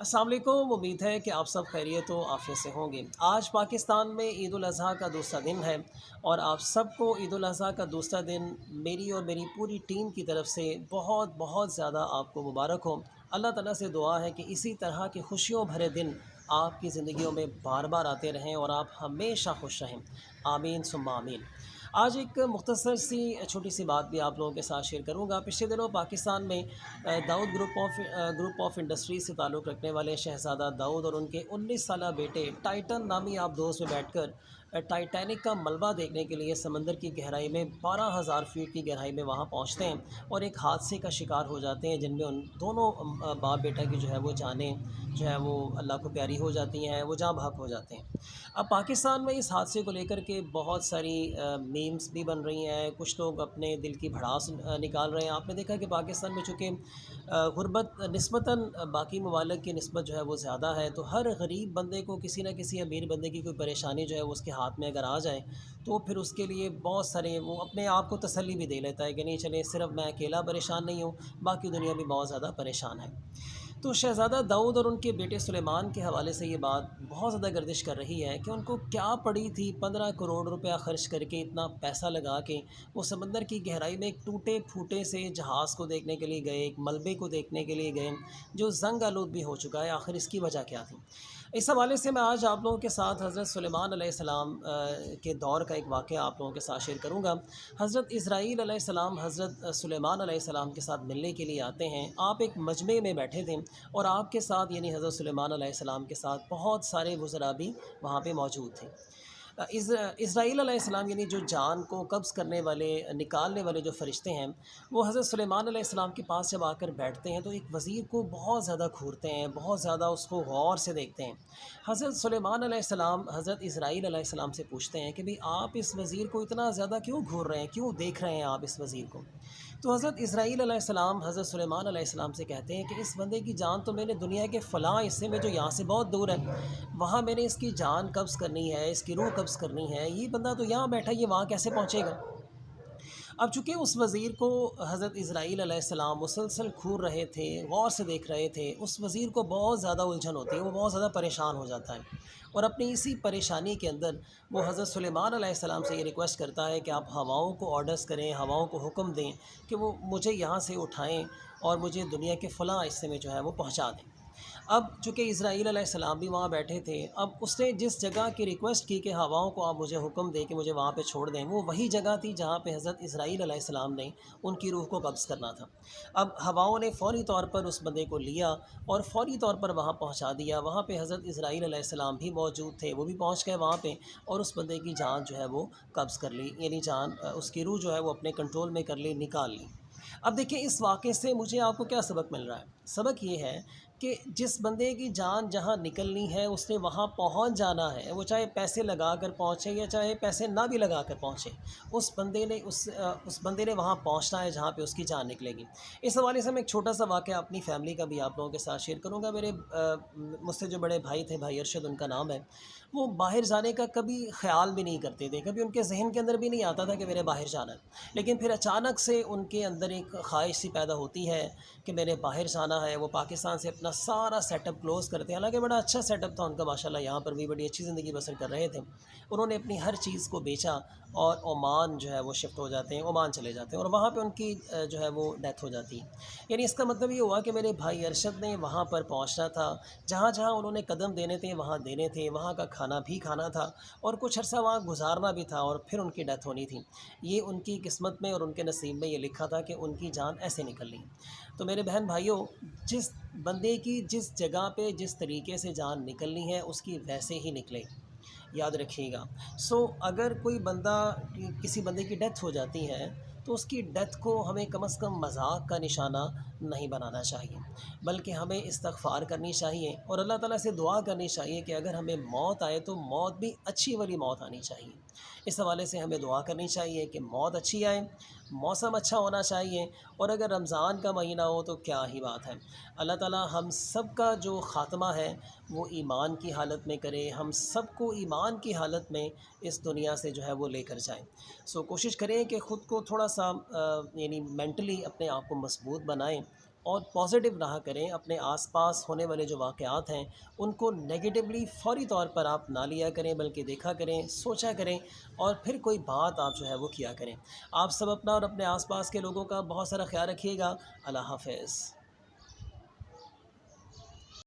अस्सलाम वालेकुम। उम्मीद है कि आप सब खैरियत व आफ़ियत से होंगे। आज पाकिस्तान में ईद उल अज़हा का दूसरा दिन है और आप सबको ईद उल अज़हा का दूसरा दिन मेरी और मेरी पूरी टीम की तरफ से बहुत बहुत ज़्यादा आपको मुबारक हो। अल्लाह ताला से दुआ है कि इसी तरह के खुशियों भरे दिन आपकी ज़िंदगियों में बार बार आते रहें और आप हमेशा खुश रहें। आमीन सुम्मा आमीन। आज एक मुख्तसर सी छोटी सी बात भी आप लोगों के साथ शेयर करूँगा। पिछले दिनों पाकिस्तान में दाऊद ग्रुप ऑफ इंडस्ट्रीज़ से ताल्लुक़ रखने वाले शहज़ादा दाऊद और उनके 19 साला बेटे टाइटन नामी आबदोज़ में बैठकर टाइटैनिक का मलबा देखने के लिए समंदर की गहराई में 12,000 फीट की गहराई में वहाँ पहुँचते हैं और एक हादसे का शिकार हो जाते हैं, जिनमें उन दोनों बाप बेटा की जो है वो जानें जो है वो अल्लाह को प्यारी हो जाती हैं, वो जाँ बहक हो जाते हैं। अब पाकिस्तान में इस हादसे को लेकर के बहुत सारी मीम्स भी बन रही हैं। कुछ लोग अपने दिल की भड़ास निकाल रहे हैं। आपने देखा कि पाकिस्तान में चूँकि गुरबत निस्बतन बाकी ममालिक की निस्बत जो है वो ज़्यादा है, तो हर गरीब बंदे को किसी न किसी अमीर बंदे की कोई परेशानी जो है वो उसके हाथ में अगर आ जाए, तो फिर उसके लिए बहुत सारे वो अपने आप को तसल्ली भी दे लेता है कि नहीं चले, सिर्फ़ मैं अकेला परेशान नहीं हूँ, बाकी दुनिया भी बहुत ज़्यादा परेशान है। तो शहज़ादा दाऊद और उनके बेटे सुलेमान के हवाले से ये बात बहुत ज़्यादा गर्दिश कर रही है कि उनको क्या पड़ी थी 15 करोड़ रुपया ख़र्च करके, इतना पैसा लगा के वो समंदर की गहराई में एक टूटे फूटे से जहाज़ को देखने के लिए गए, एक मलबे को देखने के लिए गए जो ज़ंग आलूद भी हो चुका है। आखिर इसकी वजह क्या थी? इस हवाले से मैं आज आप लोगों के साथ हज़रत सुलेमान अलैहिस्सलाम के दौर का एक वाक़या आप लोगों के साथ शेयर करूँगा। हज़रत इस्राईल अलैहिस्सलाम हज़रत सुलेमान अलैहिस्सलाम के साथ मिलने के लिए आते हैं। आप एक मजमे में बैठे थे और आपके साथ यानी हज़रत सुलेमान अलैहिस्सलाम के साथ बहुत सारे वज़रा भी वहाँ पे मौजूद थे। इज़राइल अलैहिस्सलाम यानी जो जान को कब्ज़ करने वाले, निकालने वाले जो फ़रिश्ते हैं, वो हज़रत सुलेमान अलैहिस्सलाम के पास जब आकर बैठते हैं तो एक वज़ीर को बहुत ज़्यादा घूरते हैं, बहुत ज़्यादा उसको गौर से देखते हैं। हज़रत सुलेमान अलैहिस्सलाम हज़रत इज़राइल अलैहिस्सलाम से पूछते हैं कि भई आप इस वज़ीर को इतना ज़्यादा क्यों घूर रहे हैं, क्यों देख रहे हैं आप इस वज़ीर को? तो हज़रत इज़राइल अलैहिस्सलाम हज़रत सुलेमान अलैहिस्सलाम से कहते हैं कि इस बंदे की जान तो मैंने दुनिया के फ़लाँ हिस्से में जो यहाँ से बहुत दूर है, वहाँ मैंने इसकी जान कब्ज़ करनी है, इसकी रूह कब्ज़ करनी है। ये बंदा तो यहाँ बैठा है, ये वहाँ कैसे पहुँचेगा? अब चूँकि उस वज़ीर को हज़रत इज़राइल अलैहिस्सलाम मुसलसल घूर रहे थे, गौर से देख रहे थे, उस वज़ीर को बहुत ज़्यादा उलझन होती है, वो बहुत ज़्यादा परेशान हो जाता है और अपनी इसी परेशानी के अंदर वो हज़रत सुलेमान अलैहिस्सलाम से ये रिक्वेस्ट करता है कि आप हवाओं को ऑर्डर्स करें, हवाओं को हुक्म दें कि वो मुझे यहाँ से उठाएँ और मुझे दुनिया के फ़लाँ हिस्से में जो है वो पहुँचा दें। अब चूँकि इज़राइल अलैहिस्सलाम भी वहाँ बैठे थे, अब उसने जिस जगह की रिक्वेस्ट की कि हवाओं को आप मुझे हुक्म दें कि मुझे वहाँ पे छोड़ दें, वो वही जगह थी जहाँ पे हज़रत इज़राइल अलैहिस्सलाम ने उनकी रूह को कब्ज़ करना था। अब हवाओं ने फ़ौरी तौर पर उस बंदे को लिया और फ़ौरी तौर पर वहाँ पहुँचा दिया। वहाँ पे हज़रत इज़राइल अलैहिस्सलाम भी मौजूद थे, वो भी पहुँच गए वहाँ पे और उस बंदे की जान जो है वो कब्ज़ कर ली, यानी जान उसकी रूह जो है वो अपने कंट्रोल में कर ली, निकाल ली। अब देखिए इस वाक़े से मुझे आपको क्या सबक मिल रहा है? सबक ये है कि जिस बंदे की जान जहाँ निकलनी है उसने वहाँ पहुँच जाना है, वो चाहे पैसे लगा कर पहुँचे या चाहे पैसे ना भी लगा कर पहुँचे। उस बंदे ने वहाँ पहुँचना है जहाँ पे उसकी जान निकलेगी। इस हवाले से मैं एक छोटा-सा वाक़या अपनी फ़ैमिली का भी आप लोगों के साथ शेयर करूँगा। मेरे मुझसे जो बड़े भाई थे, भाई अरशद उनका नाम है, वो बाहर जाने का कभी ख़्याल भी नहीं करते थे, कभी उनके ज़हन के अंदर भी नहीं आता था कि मेरे बाहर जाना है। लेकिन फिर अचानक से उनके अंदर एक ख़्वाहिश सी पैदा होती है कि मैंने बाहर जाना है। वो पाकिस्तान से अपना सारा सेटअप क्लोज़ करते हैं, हालाँकि बड़ा अच्छा सेटअप था उनका माशाल्लाह, यहाँ पर भी बड़ी अच्छी ज़िंदगी बसर कर रहे थे। उन्होंने अपनी हर चीज़ को बेचा और ओमान जो है वो शिफ्ट हो जाते हैं, ओमान चले जाते हैं और वहाँ पे उनकी जो है वो डेथ हो जाती है। यानी इसका मतलब ये हुआ कि मेरे भाई अरशद ने वहाँ पर पहुँचना था, जहाँ-जहाँ उन्होंने कदम देने थे वहाँ देने थे, वहाँ का खाना भी खाना था और कुछ अर्सा वहाँ गुज़ारना भी था और फिर उनकी डेथ होनी थी। ये उनकी किस्मत में और उनके नसीब में ये लिखा था कि उनकी जान ऐसे निकलनी है। तो मेरे बहन भाइयों, जिस बंदे की जिस जगह पे जिस तरीके से जान निकलनी है उसकी वैसे ही निकले, याद रखिएगा। अगर कोई बंदा किसी बंदे की डेथ हो जाती है तो उसकी डेथ को हमें कम से कम मज़ाक का निशाना नहीं बनाना चाहिए, बल्कि हमें इस्तग़फ़ार करनी चाहिए और अल्लाह ताला से दुआ करनी चाहिए कि अगर हमें मौत आए तो मौत भी अच्छी वाली मौत आनी चाहिए। इस हवाले से हमें दुआ करनी चाहिए कि मौत अच्छी आए, मौसम अच्छा होना चाहिए और अगर रमज़ान का महीना हो तो क्या ही बात है। अल्लाह ताला हम सब का जो ख़ात्मा है वो ईमान की हालत में करे, हम सबको ईमान की हालत में इस दुनिया से जो है वो लेकर जाएँ। कोशिश करें कि ख़ुद को थोड़ा सा यानी मेंटली अपने आप को मज़बूत बनाएँ اور پازیٹیو رہا کریں، اپنے آس پاس ہونے والے جو واقعات ہیں ان کو نگیٹیولی فوری طور پر آپ نہ لیا کریں، بلکہ دیکھا کریں، سوچا کریں، اور پھر کوئی بات آپ جو ہے وہ کیا کریں۔ آپ سب اپنا اور اپنے آس پاس کے لوگوں کا بہت سارا خیال رکھیے گا۔ اللہ حافظ۔